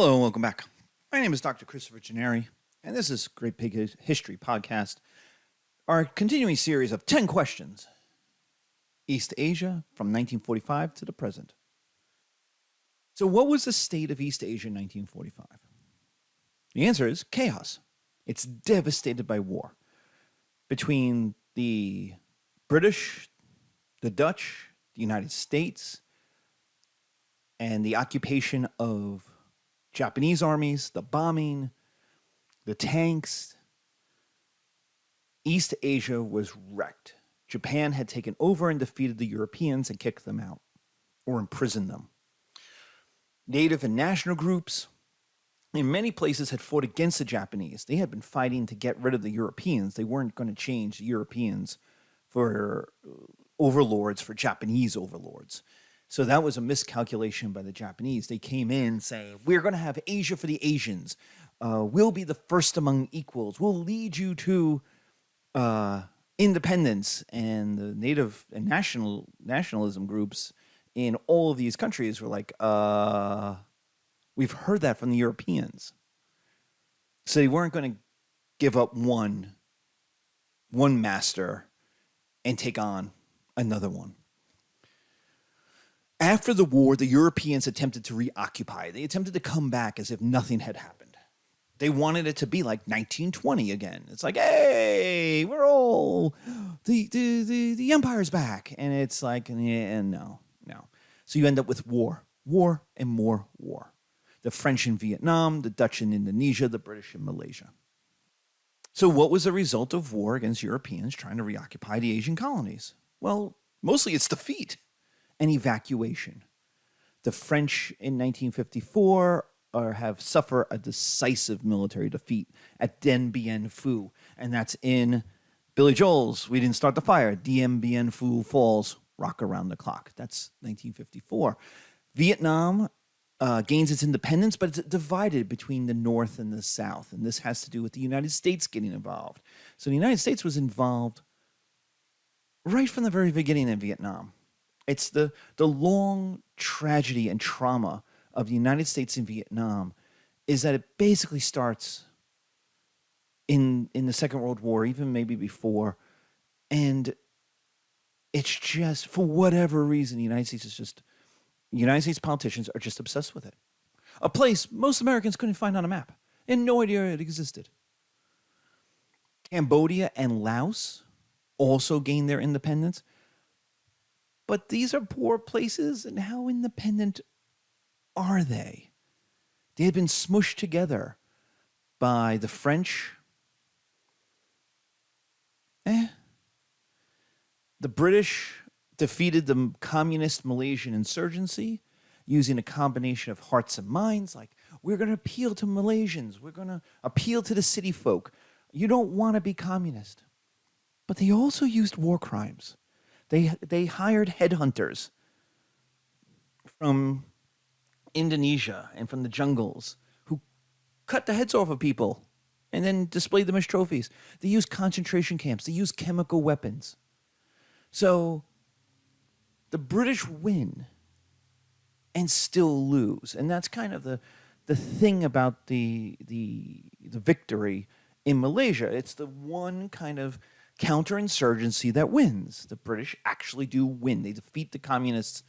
Hello and welcome back. My name is Dr. Christopher Gennari, and this is Great Big History Podcast, our continuing series of 10 questions. East Asia from 1945 to the present. So what was the state of East Asia in 1945? The answer is chaos. It's devastated by war between the British, the Dutch, the United States, and the occupation of Japanese armies, the bombing, the tanks. East Asia was wrecked. Japan had taken over and defeated the Europeans and kicked them out or imprisoned them. Native and national groups in many places had fought against the Japanese. They had been fighting to get rid of the Europeans. They weren't going to change the Europeans for overlords, for Japanese overlords. So that was a miscalculation by the Japanese. They came in saying, we're going to have Asia for the Asians. We'll be the first among equals. We'll lead you to independence. And the native and nationalism groups in all of these countries were like, we've heard that from the Europeans. So they weren't going to give up one master and take on another one. After the war, the Europeans attempted to reoccupy. They attempted to come back as if nothing had happened. They wanted it to be like 1920 again. It's like, hey, we're all, the empire's back. And it's like, yeah, no. So you end up with war and more war. The French in Vietnam, the Dutch in Indonesia, the British in Malaysia. So what was the result of war against Europeans trying to reoccupy the Asian colonies? Well, mostly it's defeat and evacuation. The French in 1954 have suffered a decisive military defeat at Dien Bien Phu, and that's in Billy Joel's We Didn't Start the Fire, Dien Bien Phu Falls, Rock Around the Clock. That's 1954. Vietnam gains its independence, but it's divided between the North and the South, and this has to do with the United States getting involved. So the United States was involved right from the very beginning in Vietnam. It's the long tragedy and trauma of the United States in Vietnam is that it basically starts in the Second World War, even maybe before. And it's just, for whatever reason, the United States politicians are just obsessed with it. A place most Americans couldn't find on a map and no idea it existed. Cambodia and Laos also gained their independence. But these are poor places, and how independent are they? They had been smushed together by the French. The British defeated the communist Malaysian insurgency using a combination of hearts and minds, like, we're going to appeal to Malaysians, we're going to appeal to the city folk. You don't want to be communist. But they also used war crimes. They hired headhunters from Indonesia and from the jungles who cut the heads off of people and then displayed them as trophies. They used concentration camps. They used chemical weapons. So the British win and still lose. And that's kind of the thing about the victory in Malaysia. It's the one kind of counterinsurgency that wins. The British actually do win. They defeat the communists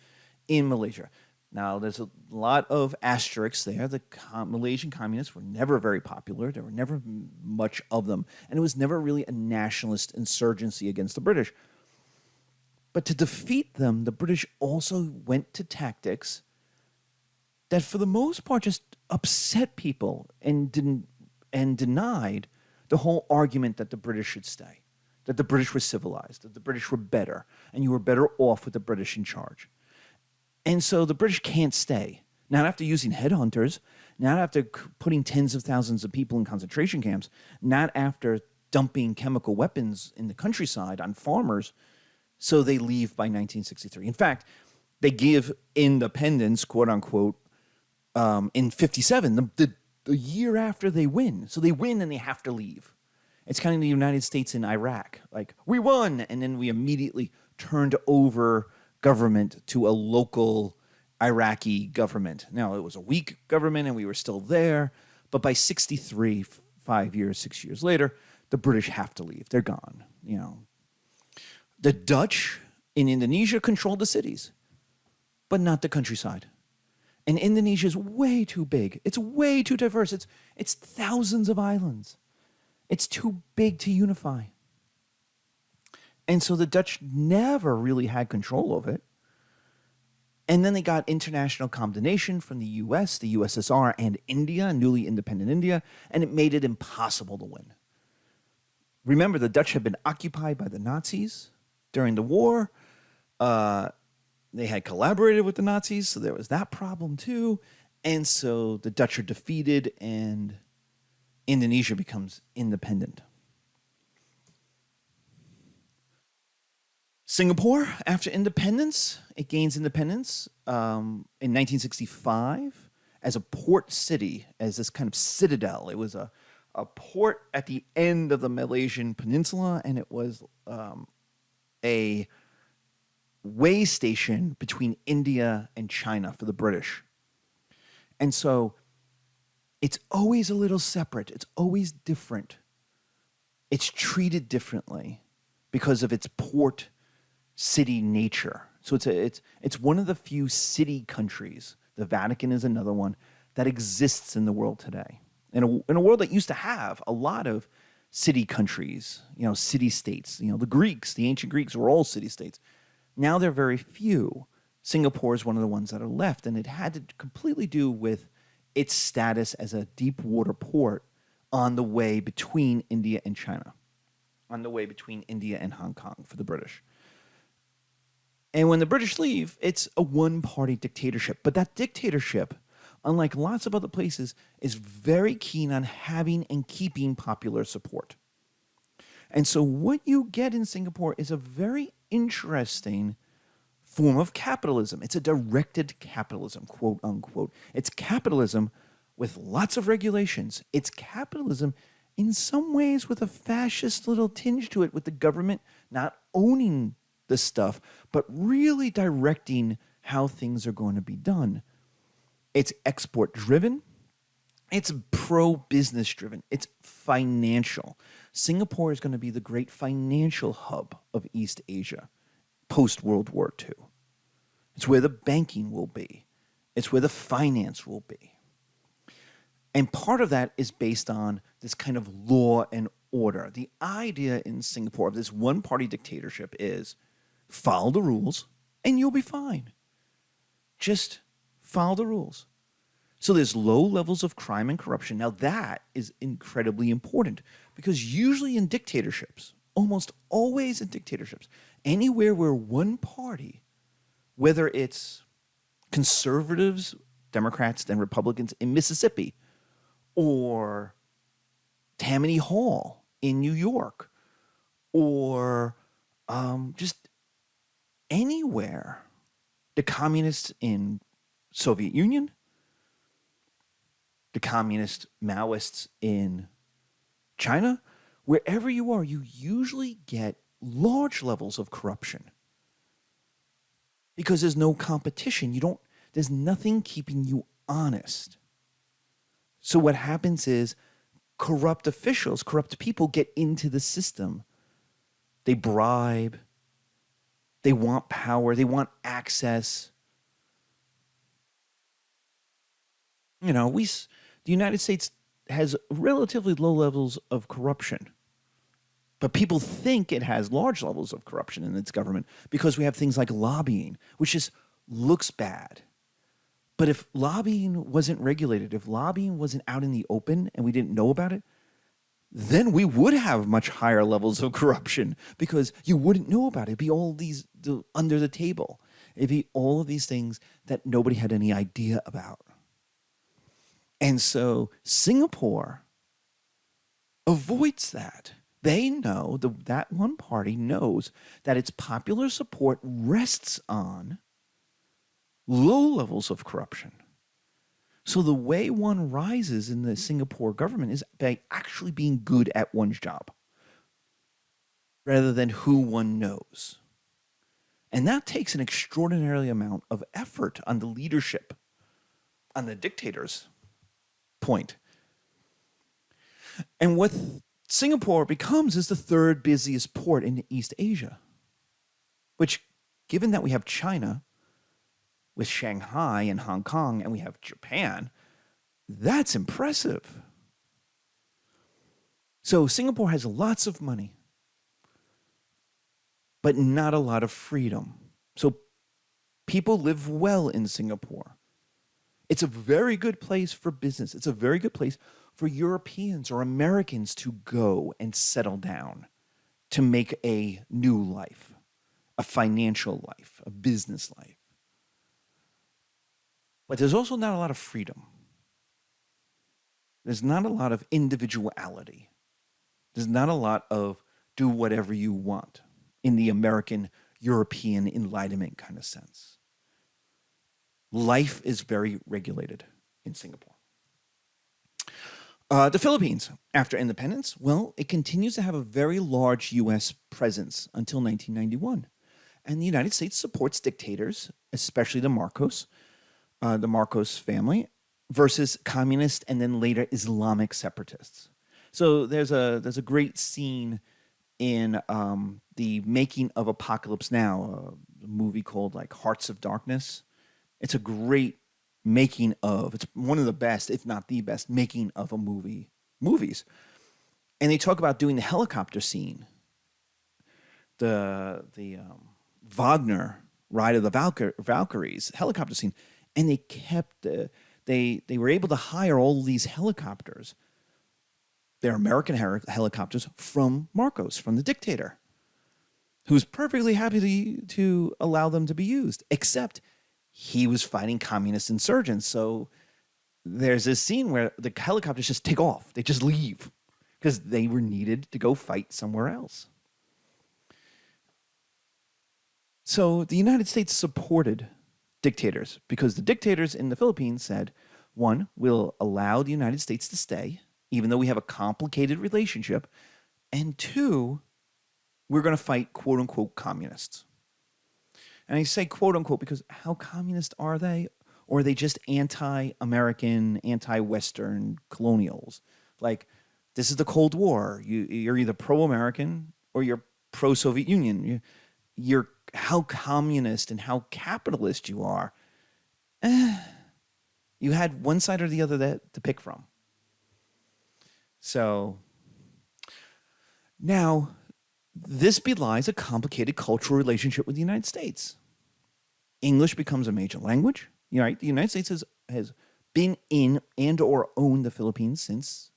in Malaysia. Now, there's a lot of asterisks there. The Malaysian communists were never very popular. There were never much of them. And it was never really a nationalist insurgency against the British. But to defeat them, the British also went to tactics that, for the most part, just upset people and denied the whole argument that the British should stay. That the British were civilized, that the British were better, and you were better off with the British in charge. And so the British can't stay. Not after using headhunters, not after putting tens of thousands of people in concentration camps, not after dumping chemical weapons in the countryside on farmers. So they leave by 1963. In fact, they give independence, quote unquote, in 57, the year after they win. So they win and they have to leave. It's kind of the United States in Iraq. Like, we won, and then we immediately turned over government to a local Iraqi government. Now, it was a weak government and we were still there, but by 63, 5 years, 6 years later, the British have to leave. They're gone. The Dutch in Indonesia controlled the cities, but not the countryside. And Indonesia is way too big. It's way too diverse. It's thousands of islands. It's too big to unify. And so the Dutch never really had control of it. And then they got international condemnation from the US, the USSR, and India, newly independent India, and it made it impossible to win. Remember, the Dutch had been occupied by the Nazis during the war. They had collaborated with the Nazis, so there was that problem too. And so the Dutch are defeated and Indonesia becomes independent. Singapore, after independence, it gains independence in 1965 as a port city, as this kind of citadel. It was a port at the end of the Malaysian peninsula, and it was a way station between India and China for the British. And so it's always a little separate. It's always different. It's treated differently because of its port city nature. So it's one of the few city countries, the Vatican is another one, that exists in the world today. In a world that used to have a lot of city countries, city states. The Greeks, the ancient Greeks were all city states. Now they're very few. Singapore is one of the ones that are left, and it had to completely do with its status as a deep water port on the way between India and China, on the way between India and Hong Kong for the British. And when the British leave, it's a one-party dictatorship. But that dictatorship, unlike lots of other places, is very keen on having and keeping popular support. And so what you get in Singapore is a very interesting form of capitalism. It's a directed capitalism, quote unquote. It's capitalism with lots of regulations. It's capitalism in some ways with a fascist little tinge to it, with the government not owning the stuff, but really directing how things are going to be done. It's export driven. It's pro-business driven. It's financial. Singapore is going to be the great financial hub of East Asia post-World War II. It's where the banking will be. It's where the finance will be. And part of that is based on this kind of law and order. The idea in Singapore of this one-party dictatorship is follow the rules and you'll be fine. Just follow the rules. So there's low levels of crime and corruption. Now that is incredibly important because usually in dictatorships, almost always in dictatorships, anywhere where one party, whether it's conservatives, Democrats, and Republicans in Mississippi, or Tammany Hall in New York, or just anywhere, the communists in Soviet Union, the communist Maoists in China, wherever you are, you usually get large levels of corruption because there's no competition. There's nothing keeping you honest. So what happens is corrupt officials, corrupt people get into the system. They bribe. They want power. They want access. The United States has relatively low levels of corruption, but people think it has large levels of corruption in its government because we have things like lobbying, which just looks bad. But if lobbying wasn't regulated, if lobbying wasn't out in the open and we didn't know about it, then we would have much higher levels of corruption because you wouldn't know about it. It'd be all these under the table. It'd be all of these things that nobody had any idea about. And so Singapore avoids that. They know, that one party knows that its popular support rests on low levels of corruption. So the way one rises in the Singapore government is by actually being good at one's job rather than who one knows. And that takes an extraordinary amount of effort on the leadership, on the dictator's point. And what Singapore becomes is the third busiest port in East Asia, which, given that we have China with Shanghai and Hong Kong, and we have Japan, that's impressive. So Singapore has lots of money, but not a lot of freedom. So people live well in Singapore. It's a very good place for business. It's a very good place for Europeans or Americans to go and settle down, to make a new life, a financial life, a business life. But there's also not a lot of freedom. There's not a lot of individuality. There's not a lot of do whatever you want in the American, European Enlightenment kind of sense. Life is very regulated in Singapore. The Philippines, after independence, well, it continues to have a very large U.S. presence until 1991. And the United States supports dictators, especially the Marcos family, versus communist and then later Islamic separatists. So there's a great scene in the making of Apocalypse Now, a movie called like Hearts of Darkness. It's a great making of. It's one of the best, if not the best, making of a movies. And they talk about doing the helicopter scene, the Wagner Ride of the Valkyries helicopter scene, and they were able to hire all these helicopters. They're American helicopters from Marcos, from the dictator, who's perfectly happy to allow them to be used, except he was fighting communist insurgents. So there's this scene where the helicopters just take off. They just leave because they were needed to go fight somewhere else. So the United States supported dictators because the dictators in the Philippines said, one, we'll allow the United States to stay, even though we have a complicated relationship, and two, we're going to fight quote-unquote communists. And I say quote-unquote because how communist are they? Or are they just anti-American, anti-Western colonials? Like, this is the Cold War. You're either pro-American or you're pro-Soviet Union. You're how communist and how capitalist you are. You had one side or the other to pick from. So now this belies a complicated cultural relationship with the United States. English becomes a major language. The United States has been in and or owned the Philippines since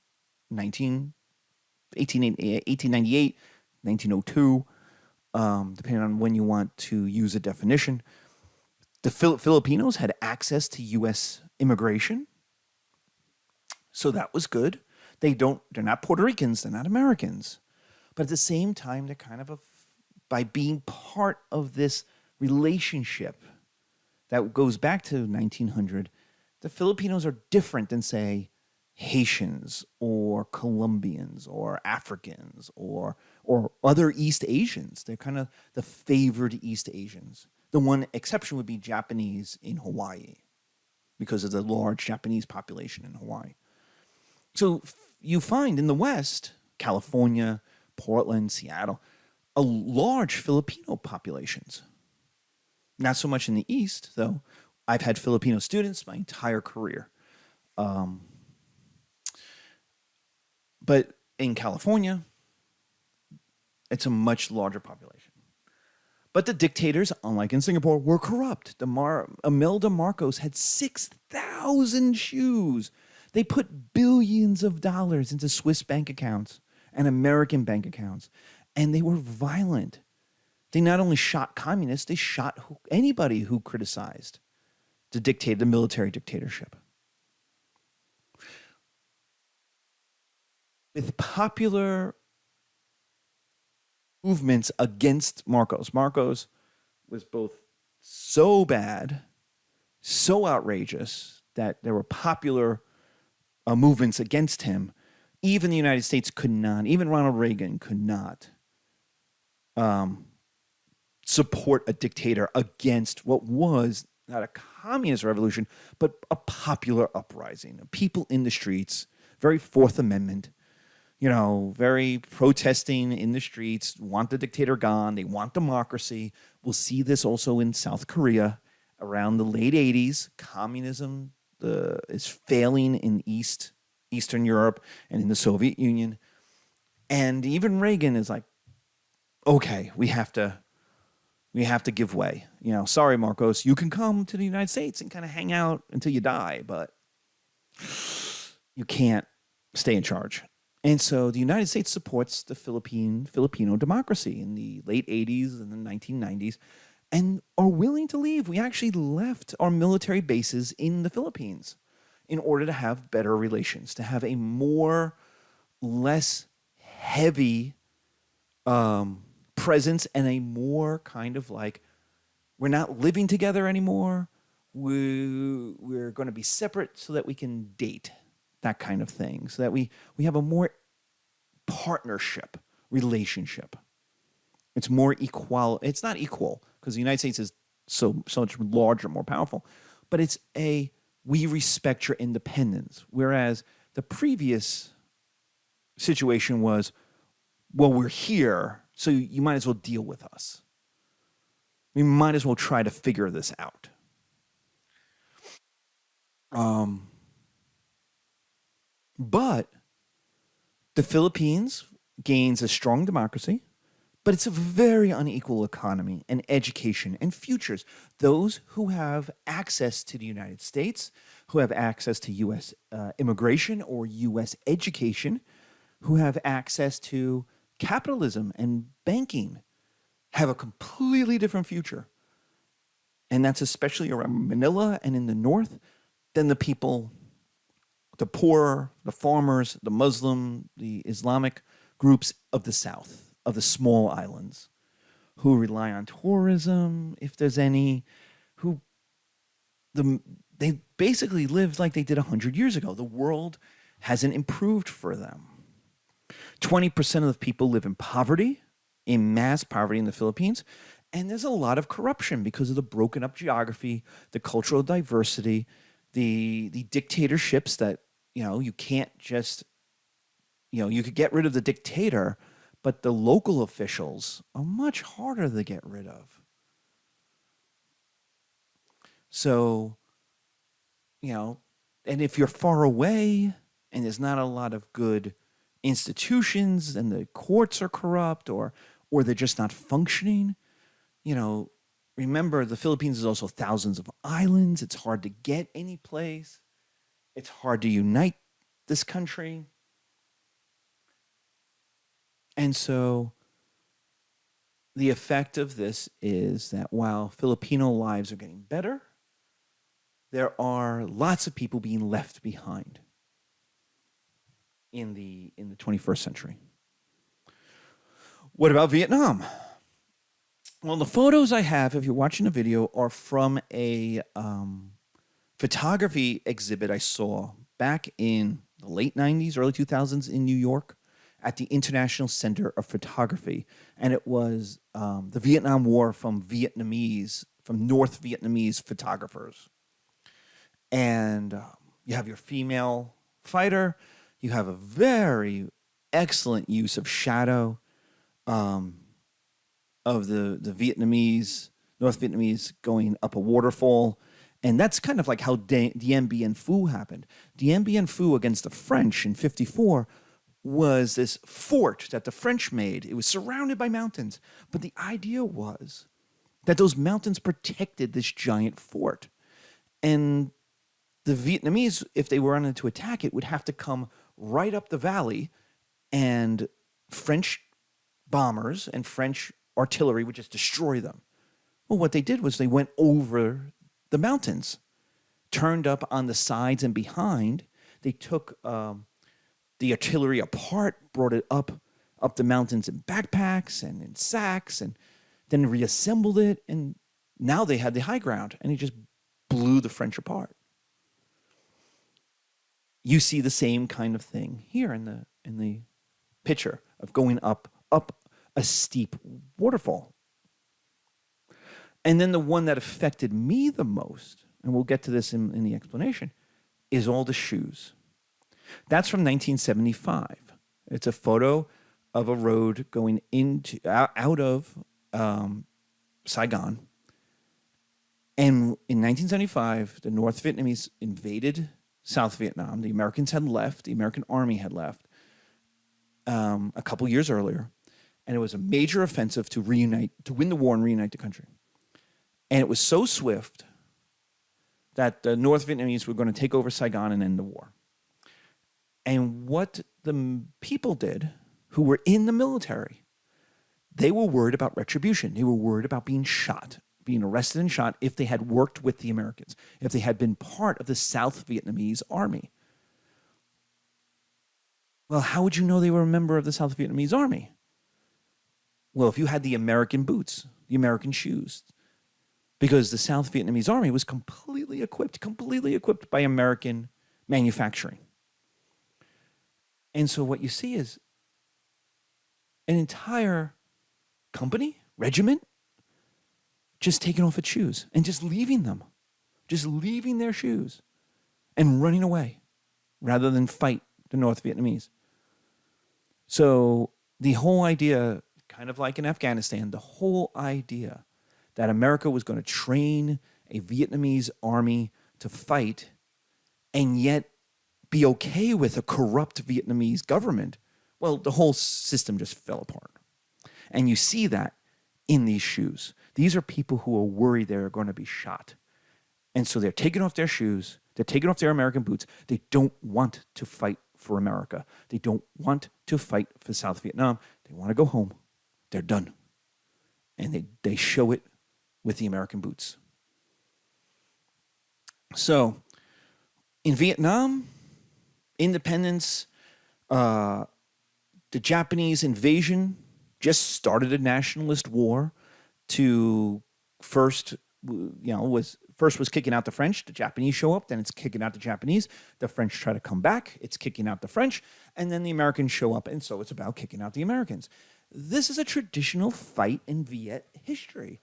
1898, 1902, depending on when you want to use a definition. The Filipinos had access to U.S. immigration, so that was good. They're not Puerto Ricans, they're not Americans. But at the same time, they're kind of by being part of this relationship that goes back to 1900, the Filipinos are different than, say, Haitians or Colombians or Africans or other East Asians. They're kind of the favored East Asians. The one exception would be Japanese in Hawaii because of the large Japanese population in Hawaii. So you find in the West, California, Portland, Seattle, a large Filipino populations. Not so much in the East, though. I've had Filipino students my entire career. But in California, it's a much larger population. But the dictators, unlike in Singapore, were corrupt. Imelda Marcos had 6,000 shoes. They put billions of dollars into Swiss bank accounts and American bank accounts, and they were violent. They not only shot communists, they shot anybody who criticized the military dictatorship. With popular movements against Marcos. Marcos was both so bad, so outrageous, that there were popular movements against him. Even the United States could not, even Ronald Reagan could not support a dictator against what was not a communist revolution, but a popular uprising. People in the streets, very Fourth Amendment, very protesting in the streets, want the dictator gone. They want democracy. We'll see this also in South Korea around the late 80s. Communism is failing in Eastern Europe and in the Soviet Union. And even Reagan is like, okay, we have to give way. Sorry, Marcos, you can come to the United States and kind of hang out until you die, but you can't stay in charge. And so the United States supports the Filipino democracy in the late 80s and the 1990s and are willing to leave. We actually left our military bases in the Philippines in order to have better relations, to have a less heavy presence and a more kind of like, we're not living together anymore. We're going to be separate so that we can date, that kind of thing, so that we have a more partnership relationship. It's more equal. It's not equal because the United States is so much larger, more powerful, but it's we respect your independence. Whereas the previous situation was, well, we're here, so you might as well deal with us. We might as well try to figure this out. But the Philippines gains a strong democracy, but it's a very unequal economy and education and futures. Those who have access to the United States, who have access to U.S. Immigration or U.S. education, who have access to capitalism and banking, have a completely different future. And that's especially around Manila and in the north than the people, the poor, the farmers, the Muslim, the Islamic groups of the south, of the small islands, who rely on tourism, if there's any, they basically live like they did 100 years ago. The world hasn't improved for them. 20% of the people live in poverty, in mass poverty in the Philippines, and there's a lot of corruption because of the broken up geography, the cultural diversity, the dictatorships that, you can't just, you could get rid of the dictator, but the local officials are much harder to get rid of. So, and if you're far away and there's not a lot of good institutions and the courts are corrupt or they're just not functioning, remember the Philippines is also thousands of islands. It's hard to get any place. It's hard to unite this country. And so the effect of this is that while Filipino lives are getting better, there are lots of people being left behind in the 21st century. What about Vietnam? Well, the photos I have, if you're watching the video, are from a photography exhibit I saw back in the late 90s, early 2000s in New York at the International Center of Photography. And it was the Vietnam War from North Vietnamese photographers. And you have your female fighter. You have a very excellent use of shadow of the North Vietnamese going up a waterfall. And that's kind of like how Dien Bien Phu happened. Dien Bien Phu against the French in 1954 was this fort that the French made. It was surrounded by mountains. But the idea was that those mountains protected this giant fort. And the Vietnamese, if they wanted to attack it, would have to come right up the valley, and French bombers and French artillery would just destroy them. Well, what they did was they went over the mountains, turned up on the sides and behind. They took the artillery apart, brought it up the mountains in backpacks and in sacks, and then reassembled it. And now they had the high ground, and they just blew the French apart. You see the same kind of thing here in the picture of going up a steep waterfall. And then the one that affected me the most, and we'll get to this in the explanation, is all the shoes. That's from 1975. It's a photo of a road going out of Saigon. And in 1975, the North Vietnamese invaded South Vietnam. The Americans had left. The American army had left a couple years earlier. And it was a major offensive to win the war and reunite the country. And it was so swift that the North Vietnamese were going to take over Saigon and end the war. And what the people did, who were in the military, they were worried about retribution. They were worried about being shot, being arrested and shot if they had worked with the Americans, if they had been part of the South Vietnamese army. Well, how would you know they were a member of the South Vietnamese army? Well, if you had the American boots, the American shoes, because the South Vietnamese army was completely equipped by American manufacturing. And so what you see is an entire company, regiment, just taking off its shoes and just leaving them, just leaving their shoes and running away rather than fight the North Vietnamese. So the whole idea, kind of like in Afghanistan, the whole idea that America was going to train a Vietnamese army to fight and yet be okay with a corrupt Vietnamese government, well, the whole system just fell apart. And you see that in these shoes. These are people who are worried they're going to be shot. And so they're taking off their shoes. They're taking off their American boots. They don't want to fight for America. They don't want to fight for South Vietnam. They want to go home. They're done. And they show it with the American boots. So in Vietnam, independence, the Japanese invasion just started a nationalist war to first was kicking out the French. The Japanese show up, then it's kicking out the Japanese. The French try to come back, it's kicking out the French, and then the Americans show up, and so it's about kicking out the Americans. This is a traditional fight in Viet history.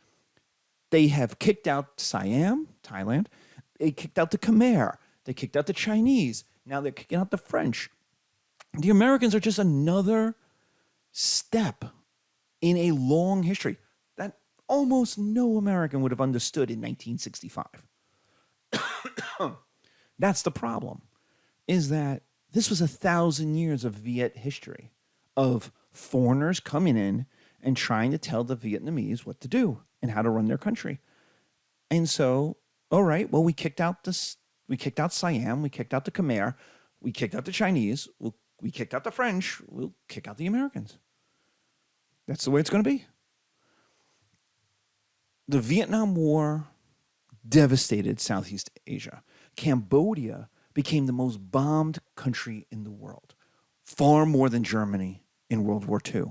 They have kicked out Siam, Thailand. They kicked out the Khmer. They kicked out the Chinese. Now they're kicking out the French. The Americans are just another step in a long history that almost no American would have understood in 1965. That's the problem, is that this was 1,000 years of Viet history, of foreigners coming in and trying to tell the Vietnamese what to do and how to run their country. And so, all right, well, we kicked out Siam, we kicked out the Khmer, we kicked out the Chinese, we kicked out the French, we'll kick out the Americans. That's the way it's going to be. The Vietnam War devastated Southeast Asia. Cambodia became the most bombed country in the world, far more than Germany in World War II.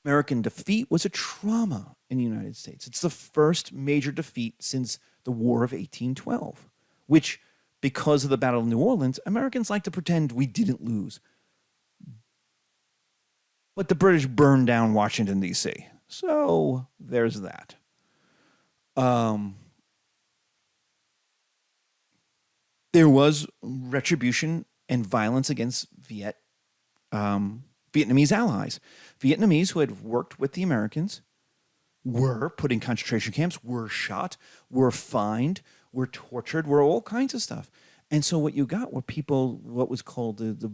American defeat was a trauma in the United States. It's the first major defeat since the War of 1812, which, because of the Battle of New Orleans, Americans like to pretend we didn't lose. But the British burned down Washington, D.C. So there's that. There was retribution and violence against Vietnamese allies. Vietnamese who had worked with the Americans were put in concentration camps, were shot, were fined, were tortured, were all kinds of stuff. And so what you got were people, what was called the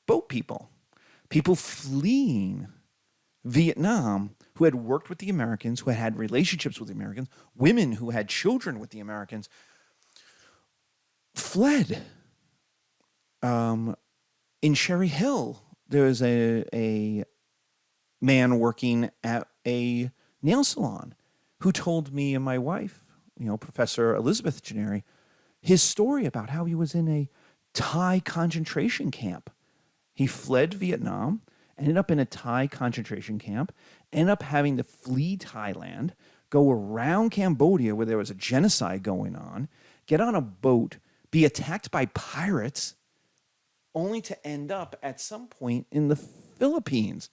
boat people fleeing Vietnam who had worked with the Americans, who had relationships with the Americans, women who had children with the Americans, fled. In Cherry Hill, there was a man working at a nail salon who told me and my wife, Professor Elizabeth Gennari, his story about how he was in a Thai concentration camp. He fled Vietnam, ended up in a Thai concentration camp, ended up having to flee Thailand, go around Cambodia where there was a genocide going on, get on a boat, be attacked by pirates, only to end up at some point in the Philippines,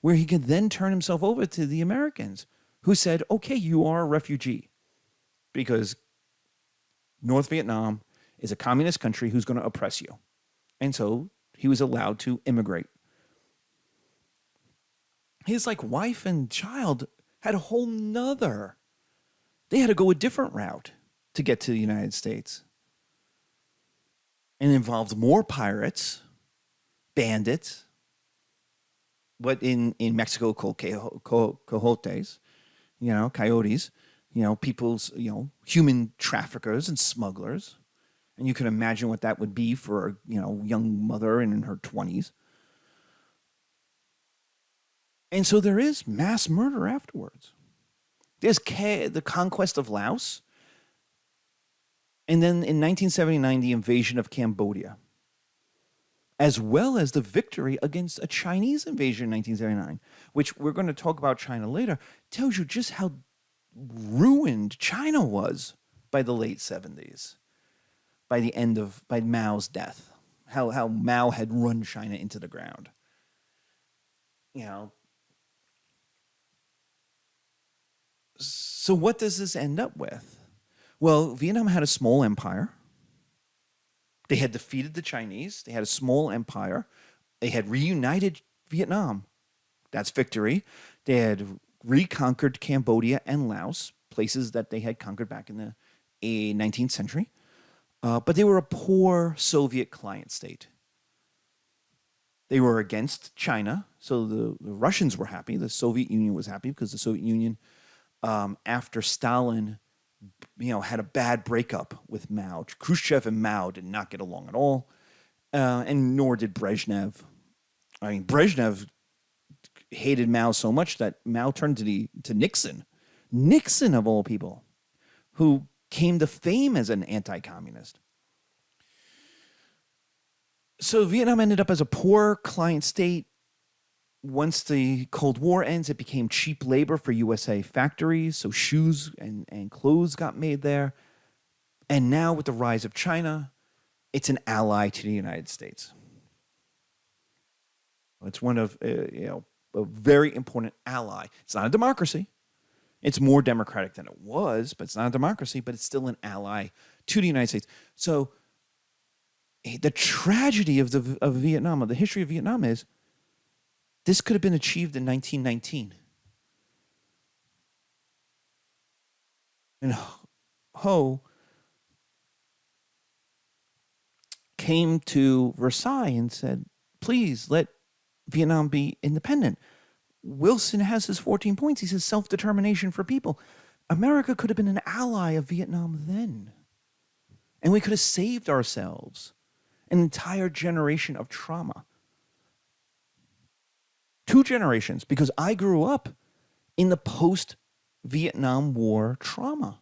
where he could then turn himself over to the Americans, who said, okay, you are a refugee because North Vietnam is a communist country who's going to oppress you. And so he was allowed to immigrate. His like wife and child had a whole nother. They had to go a different route to get to the United States. And it involved more pirates, bandits, what in Mexico called coyotes, coyotes, people's, human traffickers and smugglers. And you can imagine what that would be for a, young mother in her 20s. And so there is mass murder afterwards. There's the conquest of Laos. And then in 1979, the invasion of Cambodia, as well as the victory against a Chinese invasion in 1979, which we're going to talk about China later, tells you just how ruined China was by the late 70s, by Mao's death, how Mao had run China into the ground. So what does this end up with? Well, Vietnam had a small empire. They had defeated the Chinese. They had a small empire. They had reunited Vietnam. That's victory. They had reconquered Cambodia and Laos, places that they had conquered back in the 19th century. But they were a poor Soviet client state. They were against China, so the Russians were happy. The Soviet Union was happy because the Soviet Union, after Stalin, had a bad breakup with Mao. Khrushchev and Mao did not get along at all, and nor did Brezhnev. I mean, Brezhnev hated Mao so much that Mao turned to Nixon. Nixon, of all people, who came to fame as an anti-communist. So Vietnam ended up as a poor client state. Once the Cold War ends, it became cheap labor for USA factories. So shoes and clothes got made there. And now with the rise of China, it's an ally to the United States. It's one of, a very important ally. It's not a democracy. It's more democratic than it was, but it's not a democracy, but it's still an ally to the United States. So the tragedy of Vietnam, of the history of Vietnam is, this could have been achieved in 1919. And Ho came to Versailles and said, please let Vietnam be independent. Wilson has his 14 points. He says self-determination for people. America could have been an ally of Vietnam then. And we could have saved ourselves an entire generation of trauma. 2 generations, because I grew up in the post-Vietnam War trauma.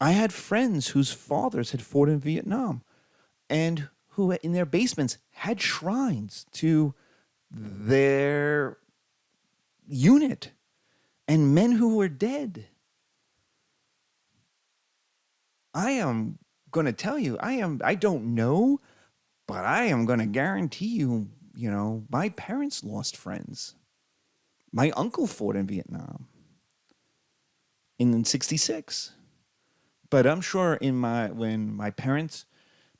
I had friends whose fathers had fought in Vietnam and who in their basements had shrines to their unit and men who were dead. I am going to tell you, I don't know, but I am going to guarantee you, my parents lost friends. My uncle fought in Vietnam in 66. But I'm sure when my parents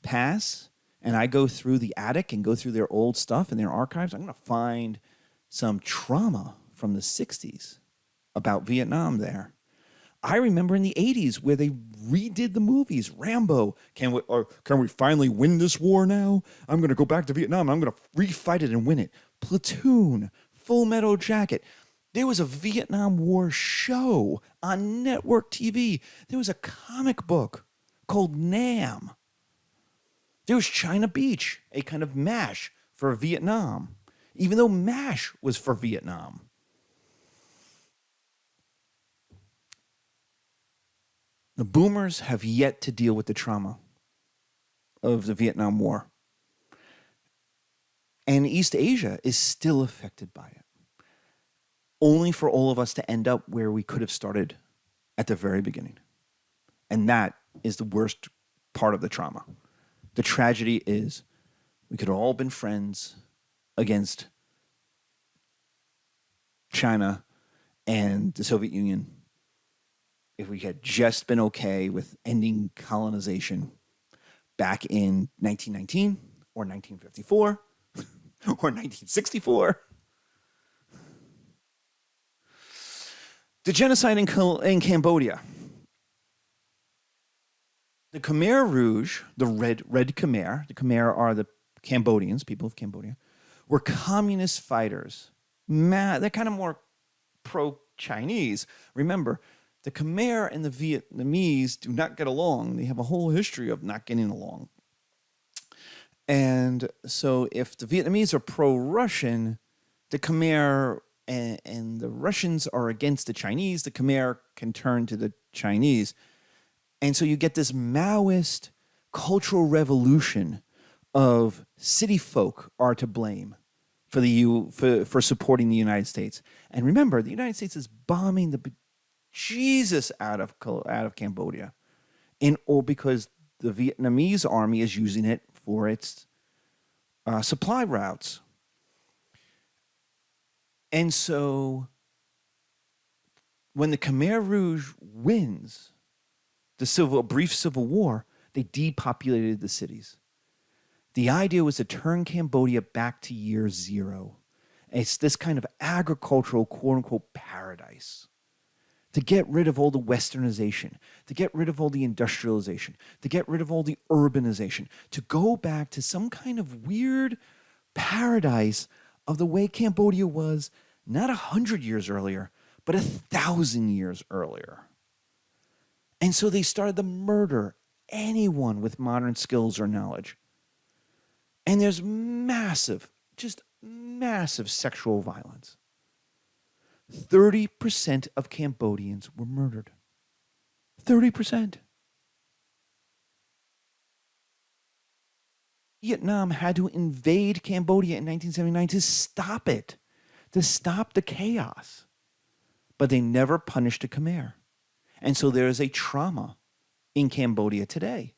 pass and I go through the attic and go through their old stuff and their archives, I'm going to find some trauma from the 60s about Vietnam there. I remember in the 80s where they redid the movies. Rambo, can we finally win this war now? I'm going to go back to Vietnam. I'm going to refight it and win it. Platoon, Full Metal Jacket. There was a Vietnam War show on network TV. There was a comic book called Nam. There was China Beach, a kind of MASH for Vietnam, even though MASH was for Vietnam. The boomers have yet to deal with the trauma of the Vietnam War. And East Asia is still affected by it. Only for all of us to end up where we could have started at the very beginning. And that is the worst part of the trauma. The tragedy is we could have all been friends against China and the Soviet Union, if we had just been okay with ending colonization back in 1919 or 1954 or 1964. The genocide in Cambodia. The Khmer Rouge, the red Khmer, the Khmer are the Cambodians, people of Cambodia, were communist fighters. They're kind of more pro-Chinese. Remember, the Khmer and the Vietnamese do not get along. They have a whole history of not getting along. And so if the Vietnamese are pro-Russian, the Khmer and the Russians are against the Chinese, the Khmer can turn to the Chinese. And so you get this Maoist cultural revolution of city folk are to blame for supporting the United States. And remember, the United States is bombing the Jesus out of Cambodia, because the Vietnamese army is using it for its supply routes. And so when the Khmer Rouge wins a brief civil war, they depopulated the cities. The idea was to turn Cambodia back to year zero. It's this kind of agricultural, quote-unquote, paradise. To get rid of all the westernization, to get rid of all the industrialization, to get rid of all the urbanization, to go back to some kind of weird paradise of the way Cambodia was not 100 years earlier, but 1,000 years earlier. And so they started to murder anyone with modern skills or knowledge. And there's massive, just massive sexual violence. 30% of Cambodians were murdered. 30%. Vietnam had to invade Cambodia in 1979 to stop it, to stop the chaos. But they never punished the Khmer. And so there is a trauma in Cambodia today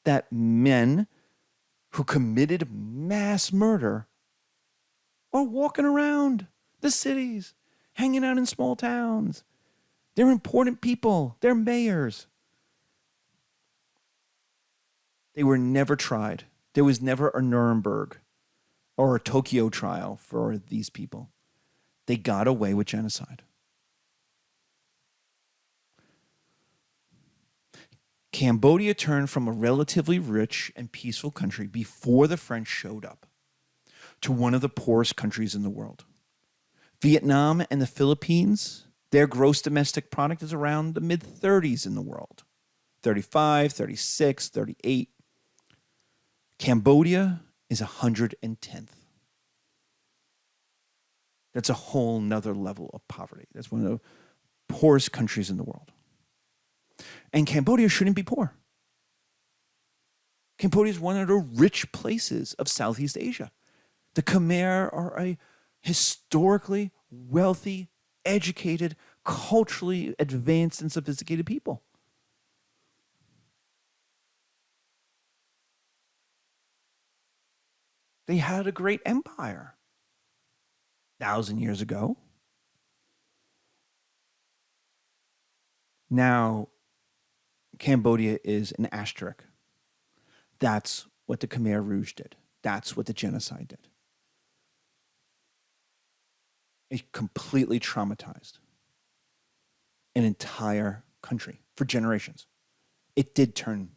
that men who committed mass murder are walking around the cities, hanging out in small towns. They're important people. They're mayors. They were never tried. There was never a Nuremberg or a Tokyo trial for these people. They got away with genocide. Cambodia turned from a relatively rich and peaceful country before the French showed up to one of the poorest countries in the world. Vietnam and the Philippines, their gross domestic product is around the mid-30s in the world. 35, 36, 38. Cambodia is 110th. That's a whole nother level of poverty. That's one of the poorest countries in the world. And Cambodia shouldn't be poor. Cambodia is one of the rich places of Southeast Asia. The Khmer are a historically wealthy, educated, culturally advanced and sophisticated people. They had a great empire 1,000 years ago. Now, Cambodia is an asterisk. That's what the Khmer Rouge did. That's what the genocide did. It completely traumatized an entire country for generations. It did turn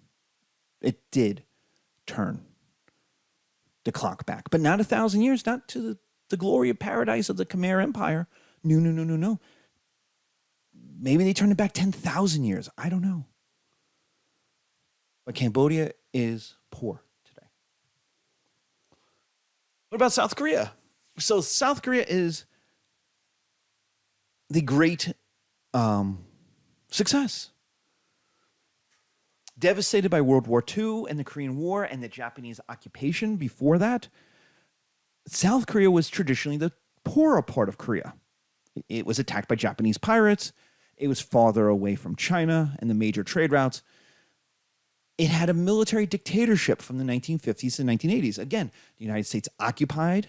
the clock back, but not 1,000 years, not to the glory of paradise of the Khmer Empire. No. Maybe they turned it back 10,000 years. I don't know. But Cambodia is poor today. What about South Korea? So South Korea is the great success. Devastated by World War II and the Korean War and the Japanese occupation before that, South Korea was traditionally the poorer part of Korea. It was attacked by Japanese pirates. It was farther away from China and the major trade routes. It had a military dictatorship from the 1950s and 1980s. Again, the United States occupied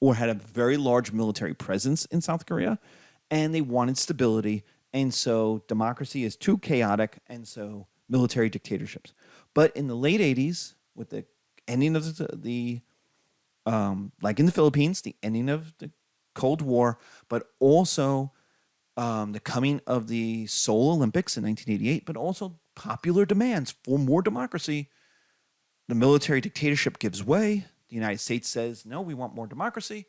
or had a very large military presence in South Korea, and they wanted stability. And so democracy is too chaotic, and so military dictatorships. But in the late 80s, with the ending of like in the Philippines, the ending of the Cold War, but also the coming of the Seoul Olympics in 1988, but also popular demands for more democracy, the military dictatorship gives way. The United States says, no, we want more democracy.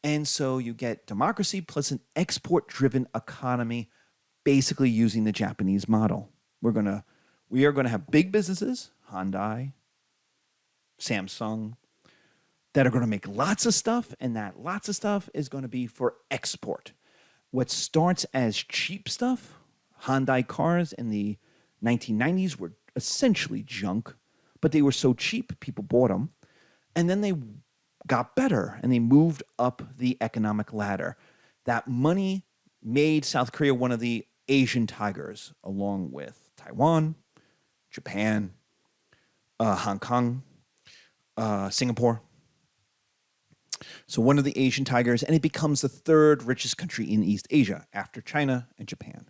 And so you get democracy plus an export driven economy, basically using the Japanese model. We are gonna have big businesses, Hyundai, Samsung, that are going to make lots of stuff, and that lots of stuff is going to be for export. What starts as cheap stuff, Hyundai cars in the 1990s were essentially junk, but they were so cheap, people bought them. And then they got better and they moved up the economic ladder. That money made South Korea one of the Asian tigers, along with Taiwan, Japan, Hong Kong, Singapore. So one of the Asian tigers, and it becomes the third richest country in East Asia after China and Japan.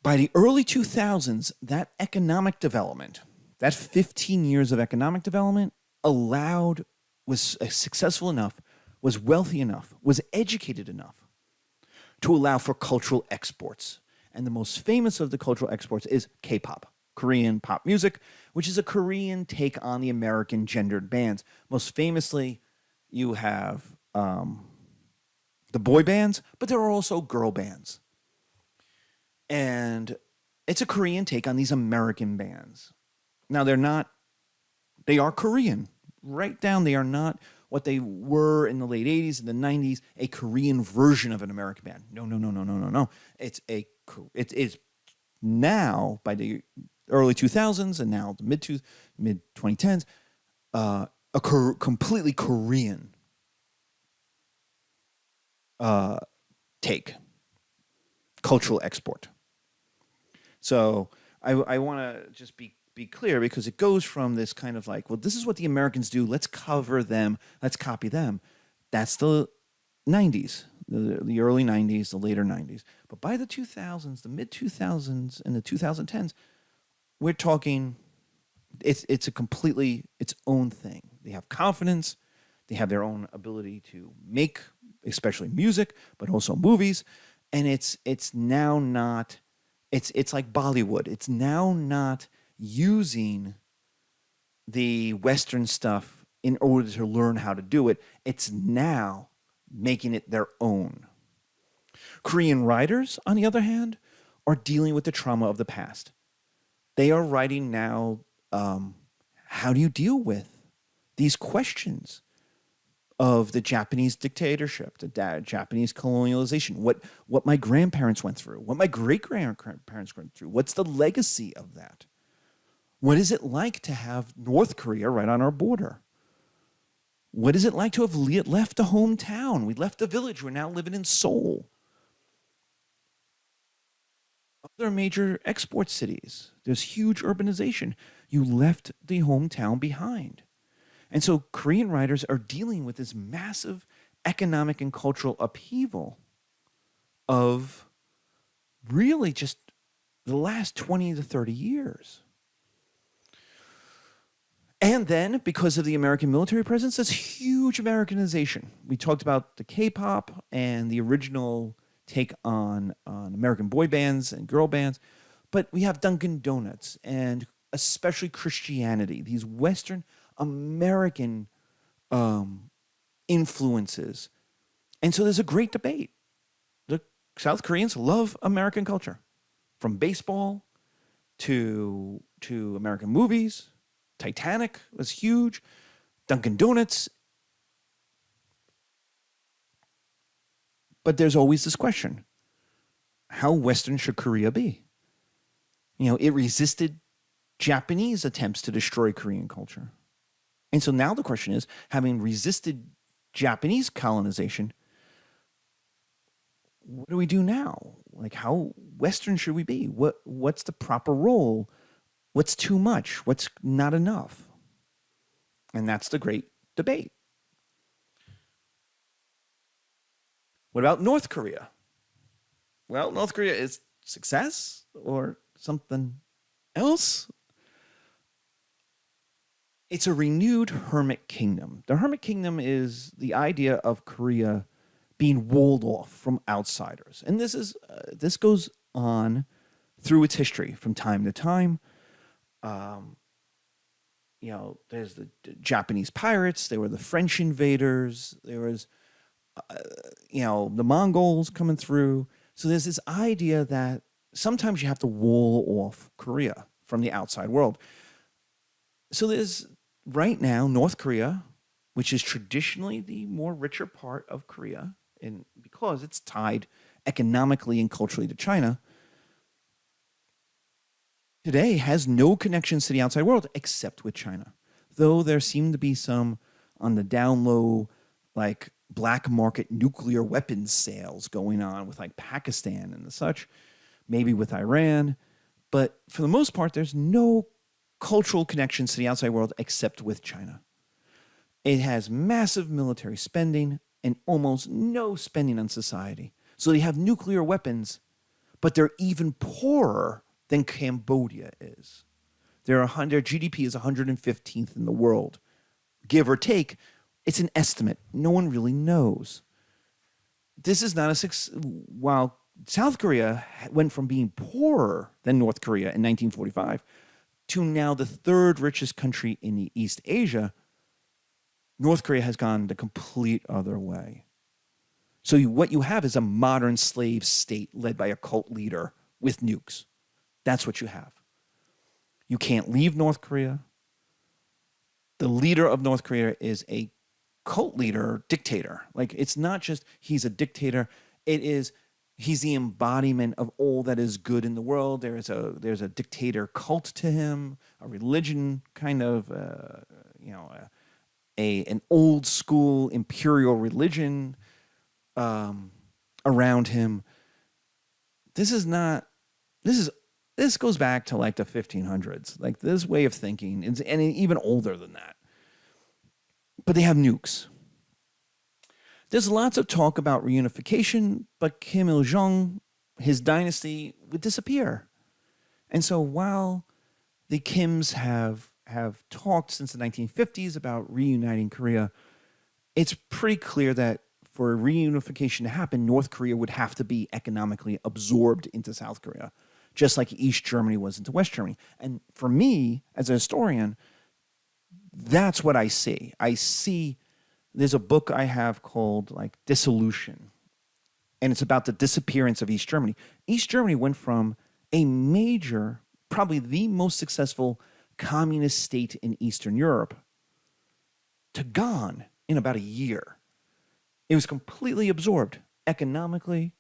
By the early 2000s, that economic development, that 15 years of economic development was successful enough, was wealthy enough, was educated enough to allow for cultural exports. And the most famous of the cultural exports is K-pop, Korean pop music, which is a Korean take on the American gendered bands. Most famously, you have the boy bands, but there are also girl bands. And it's a Korean take on these American bands. Now, they are Korean. Right down, they are not what they were in the late 80s and the 90s, a Korean version of an American band. No, no, no, no, no, no, no. It is now, by the early 2000s and now the mid 2010s, completely Korean take, cultural export. So I want to just be clear, because it goes from this kind of like, well, this is what the Americans do. Let's cover them. Let's copy them. That's the 90s, the early 90s, the later 90s. But by the 2000s, the mid 2000s, and the 2010s, we're talking, it's a completely its own thing. They have confidence. They have their own ability to make, especially music, but also movies. And it's now not, it's like Bollywood. It's now not using the Western stuff in order to learn how to do it. It's now making it their own. Korean writers, on the other hand, are dealing with the trauma of the past. They are writing now, how do you deal with these questions of the Japanese dictatorship, the Japanese colonialization, what my grandparents went through, what my great-grandparents went through, what's the legacy of that? What is it like to have North Korea right on our border? What is it like to have left a hometown? We left a village. We're now living in Seoul. Other major export cities. There's huge urbanization. You left the hometown behind. And so Korean writers are dealing with this massive economic and cultural upheaval of really just the last 20 to 30 years. And then, because of the American military presence, there's huge Americanization. We talked about the K-pop and the original take on American boy bands and girl bands. But we have Dunkin' Donuts and especially Christianity, these Western American influences. And so there's a great debate. The South Koreans love American culture, from baseball to American movies. Titanic was huge. Dunkin' Donuts. But there's always this question. How Western should Korea be? You know, it resisted Japanese attempts to destroy Korean culture. And so now the question is, having resisted Japanese colonization, what do we do now? Like, how Western should we be? What's the proper role? What's too much? What's not enough? And that's the great debate. What about North Korea? Well, North Korea is success or something else? It's a renewed hermit kingdom. The hermit kingdom is the idea of Korea being walled off from outsiders. And this goes on through its history from time to time. Um, there's the Japanese pirates, there were the French invaders, there was the Mongols coming through. So there's this idea that sometimes you have to wall off Korea from the outside world. So there's right now North Korea, which is traditionally the more richer part of Korea, and because it's tied economically and culturally to China, today has no connections to the outside world except with China. Though there seem to be some on the down low, like black market nuclear weapons sales going on with like Pakistan and the such, maybe with Iran. But for the most part, there's no cultural connections to the outside world except with China. It has massive military spending and almost no spending on society. So they have nuclear weapons, but they're even poorer than Cambodia is. Their GDP is 115th in the world. Give or take, it's an estimate. No one really knows. This is not a success. While South Korea went from being poorer than North Korea in 1945 to now the third richest country in the East Asia, North Korea has gone the complete other way. So what you have is a modern slave state led by a cult leader with nukes. That's what you have. You can't leave North Korea. The leader of North Korea is a cult leader, dictator. Like, it's not just he's a dictator. It is he's the embodiment of all that is good in the world. There's a dictator cult to him, a religion kind of, an old school imperial religion around him. This goes back to like the 1500s. Like, this way of thinking is, and even older than that. But they have nukes. There's lots of talk about reunification, but Kim Il-jung, his dynasty, would disappear. And so while the Kims have talked since the 1950s about reuniting Korea, it's pretty clear that for reunification to happen, North Korea would have to be economically absorbed into South Korea, just like East Germany was into West Germany. And for me, as a historian, that's what I see. There's a book I have called like Dissolution, and it's about the disappearance of East Germany. East Germany went from a major, probably the most successful communist state in Eastern Europe to gone in about a year. It was completely absorbed economically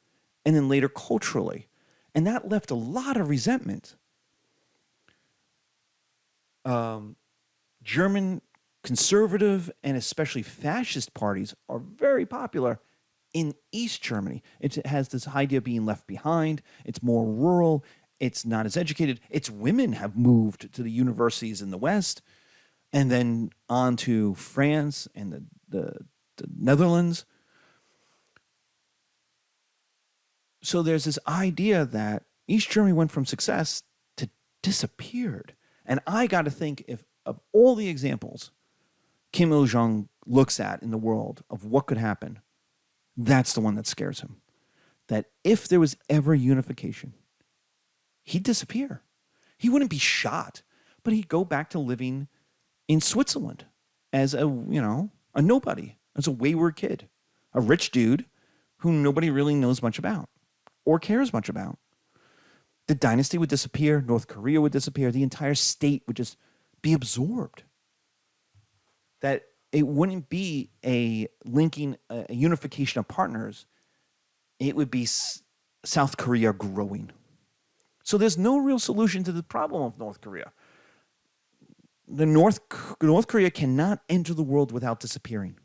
and then later culturally. And that left a lot of resentment. German conservative and especially fascist parties are very popular in East Germany. It has this idea of being left behind. It's more rural. It's not as educated. Its women have moved to the universities in the West and then on to France and the Netherlands. So there's this idea that East Germany went from success to disappeared. And I got to think, if of all the examples Kim Il-jung looks at in the world of what could happen, that's the one that scares him. That if there was ever unification, he'd disappear. He wouldn't be shot, but he'd go back to living in Switzerland as a nobody, as a wayward kid, a rich dude who nobody really knows much about or cares much about. The dynasty would disappear. North Korea would disappear. The entire state would just be absorbed. That it wouldn't be a unification of partners. It would be South Korea growing. So there's no real solution to the problem of North Korea. North Korea cannot enter the world without disappearing.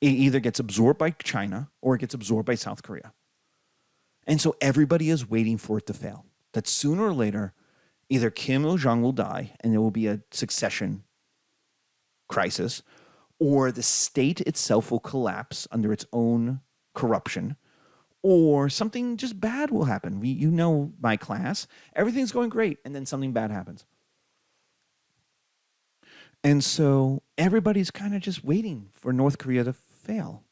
It either gets absorbed by China or it gets absorbed by South Korea. And so everybody is waiting for it to fail. That sooner or later, either Kim Il-jung will die and there will be a succession crisis, or the state itself will collapse under its own corruption, or something just bad will happen. You know my class. Everything's going great, and then something bad happens. And so everybody's kind of just waiting for North Korea to fail.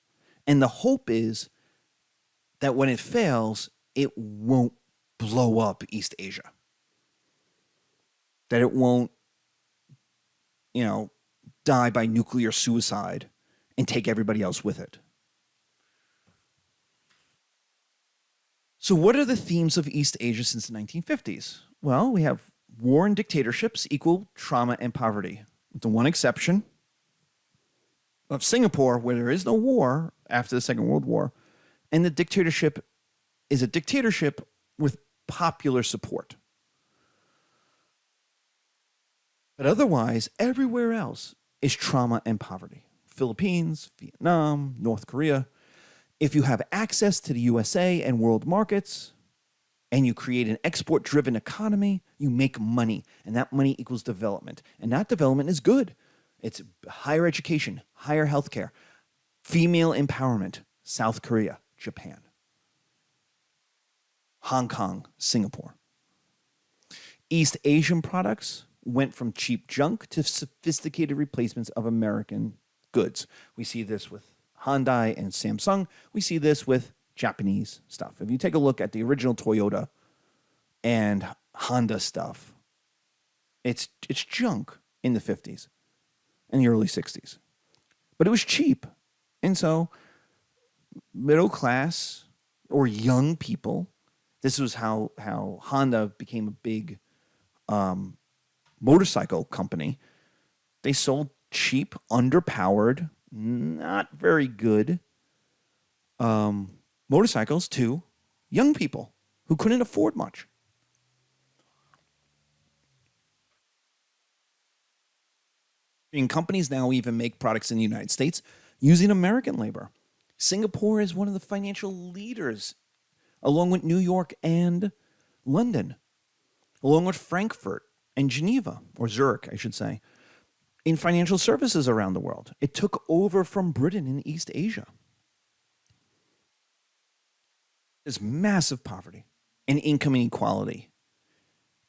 And the hope is that when it fails, it won't blow up East Asia. That it won't, die by nuclear suicide and take everybody else with it. So, what are the themes of East Asia since the 1950s? Well, we have war and dictatorships equal trauma and poverty, with the one exception of Singapore, where there is no war after the Second World War, and the dictatorship is a dictatorship with popular support. But otherwise, everywhere else is trauma and poverty. Philippines, Vietnam, North Korea. If you have access to the USA and world markets, and you create an export-driven economy, you make money, and that money equals development. And that development is good. It's higher education, higher healthcare, female empowerment, South Korea, Japan, Hong Kong, Singapore. East Asian products went from cheap junk to sophisticated replacements of American goods. We see this with Hyundai and Samsung. We see this with Japanese stuff. If you take a look at the original Toyota and Honda stuff, it's junk in the 50s and the early 60s. But it was cheap. And so middle class or young people, this was how Honda became a big motorcycle company. They sold cheap, underpowered, not very good motorcycles to young people who couldn't afford much. And companies now even make products in the United States using American labor. Singapore is one of the financial leaders, along with New York and London, along with Frankfurt and Geneva, or Zurich, I should say, in financial services around the world. It took over from Britain in East Asia. There's massive poverty and income inequality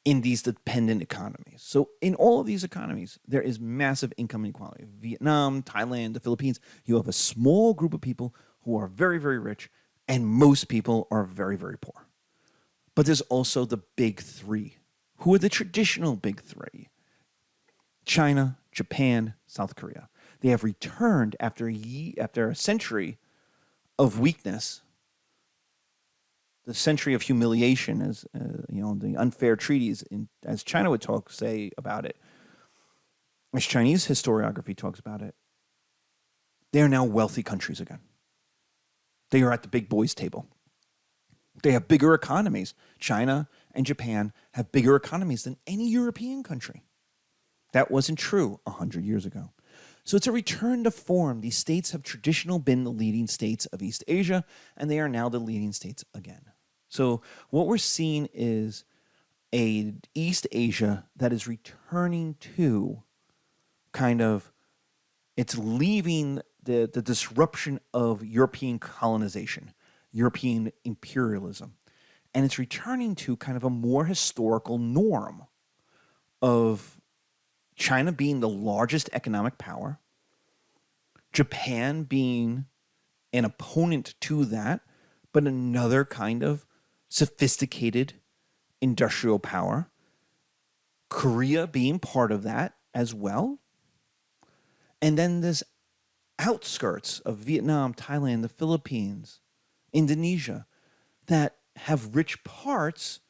in these dependent economies. So in all of these economies, there is massive income inequality. Vietnam, Thailand, the Philippines, you have a small group of people who are very, very rich, and most people are very, very poor. But there's also the big three. Who are the traditional big three? China, Japan, South Korea. They have returned after a century of weakness, the century of humiliation, as the unfair treaties, as China would say about it, as Chinese historiography talks about it. They are now wealthy countries again. They are at the big boys' table. They have bigger economies. China and Japan have bigger economies than any European country. That wasn't true 100 years ago. So it's a return to form. These states have traditionally been the leading states of East Asia, and they are now the leading states again. So what we're seeing is a East Asia that is returning to it's leaving the disruption of European colonization, European imperialism, and it's returning to kind of a more historical norm of China being the largest economic power, Japan being an opponent to that, but another kind of sophisticated industrial power, Korea being part of that as well, and then this outskirts of Vietnam, Thailand, the Philippines, Indonesia, that have rich parts,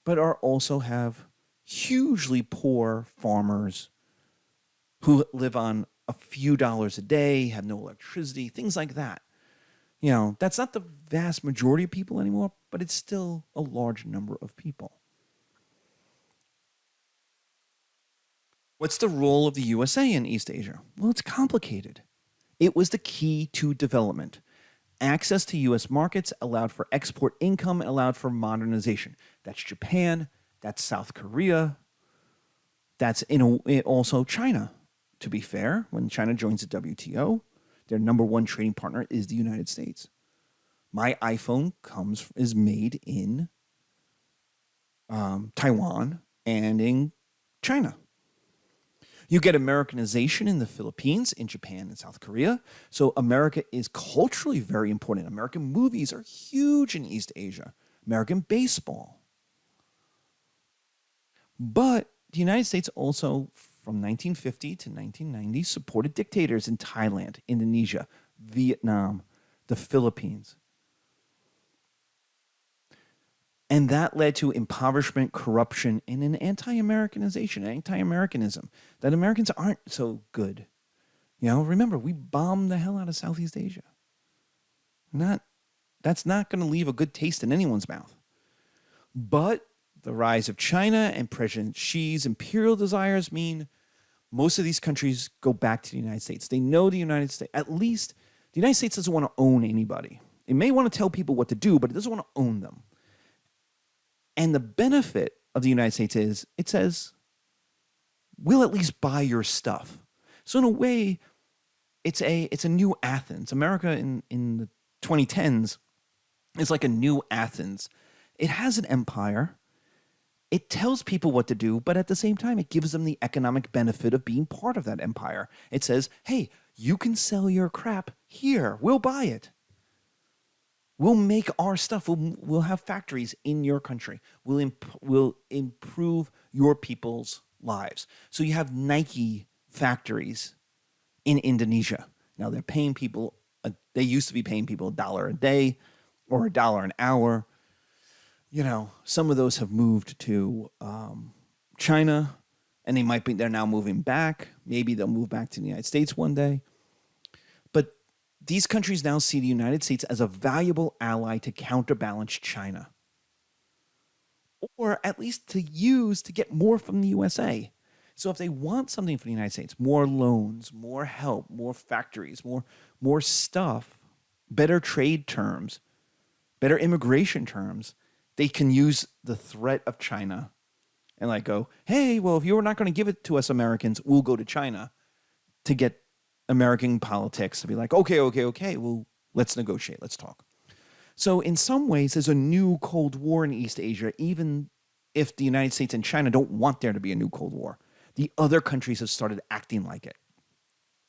but also have hugely poor farmers who live on a few dollars a day, have no electricity, things like that. That's not the vast majority of people anymore, but it's still a large number of people. What's the role of the USA in East Asia? Well, it's complicated. It was the key to development. Access to U.S. markets allowed for export income and allowed for modernization. That's Japan, that's South Korea, that's also China. to be fair, when China joins the WTO, their number one trading partner is the United States. My iPhone is made in Taiwan and in China. You get Americanization in the Philippines, in Japan, and South Korea. So America is culturally very important. American movies are huge in East Asia. American baseball. But the United States also, from 1950 to 1990, supported dictators in Thailand, Indonesia, Vietnam, the Philippines. And that led to impoverishment, corruption, and an anti-Americanization, anti-Americanism, that Americans aren't so good. Remember, we bombed the hell out of Southeast Asia. That's not going to leave a good taste in anyone's mouth. But the rise of China and President Xi's imperial desires mean most of these countries go back to the United States. They know the United States, at least the United States doesn't want to own anybody. It may want to tell people what to do, but it doesn't want to own them. And the benefit of the United States is it says, we'll at least buy your stuff. So in a way, it's a new Athens. America in the 2010s is like a new Athens. It has an empire. It tells people what to do, but at the same time, it gives them the economic benefit of being part of that empire. It says, hey, you can sell your crap here. We'll buy it. We'll make our stuff. We'll have factories in your country. We'll improve your people's lives. So you have Nike factories in Indonesia. Now they're paying people. They used to be paying people $1 a day or $1 an hour. Some of those have moved to China, and they're now moving back. Maybe they'll move back to the United States one day. But these countries now see the United States as a valuable ally to counterbalance China, or at least to use to get more from the USA. So if they want something from the United States, more loans, more help, more factories, more stuff, better trade terms, better immigration terms, they can use the threat of China and go, hey, well, if you're not going to give it to us Americans, we'll go to China to get American politics to be like, okay, well, let's negotiate, let's talk. So in some ways, there's a new Cold War in East Asia, even if the United States and China don't want there to be a new Cold War. The other countries have started acting like it.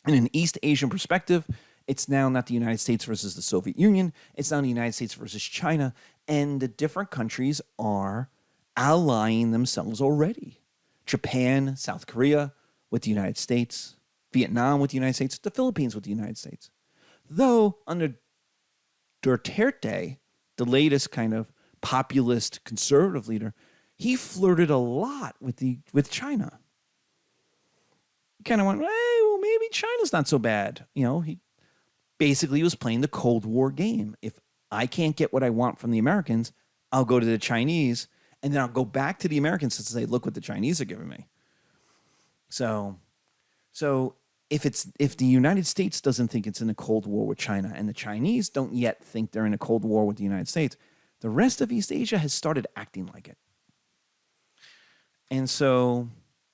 In an East Asian perspective, it's now not the United States versus the Soviet Union. It's now the United States versus China. And the different countries are allying themselves already. Japan, South Korea with the United States, Vietnam with the United States, the Philippines with the United States. Though under Duterte, the latest kind of populist conservative leader, he flirted a lot with China. He kind of went, hey, well, maybe China's not so bad. He basically was playing the Cold War game. If I can't get what I want from the Americans, I'll go to the Chinese, and then I'll go back to the Americans to say, look what the Chinese are giving me. So if the United States doesn't think it's in a Cold War with China, and the Chinese don't yet think they're in a Cold War with the United States, the rest of East Asia has started acting like it. And so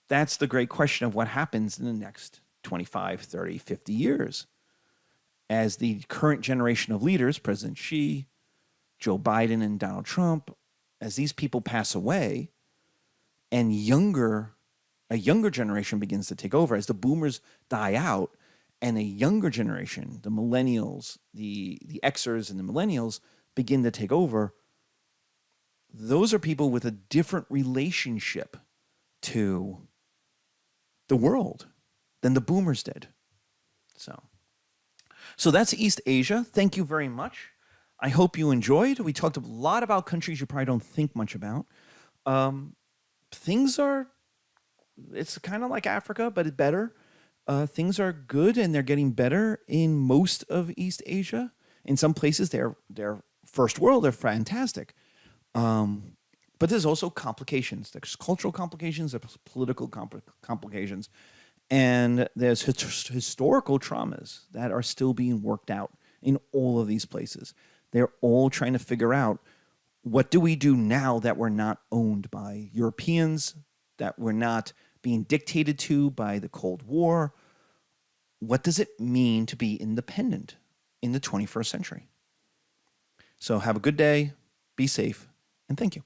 that's the great question of what happens in the next 25, 30, 50 years. As the current generation of leaders, President Xi, Joe Biden, and Donald Trump, as these people pass away and a younger generation begins to take over, as the boomers die out and a younger generation, the millennials, the Xers and the millennials begin to take over, those are people with a different relationship to the world than the boomers did. So that's East Asia. Thank you very much. I hope you enjoyed. We talked a lot about countries you probably don't think much about. It's kind of like Africa, but it's better. Things are good, and they're getting better in most of East Asia. In some places, they're first world. They're fantastic. But there's also complications. There's cultural complications. There's political complications. And there's historical traumas that are still being worked out in all of these places. They're all trying to figure out, what do we do now that we're not owned by Europeans, that we're not being dictated to by the Cold War? what does it mean to be independent in the 21st century? So have a good day, be safe, and thank you.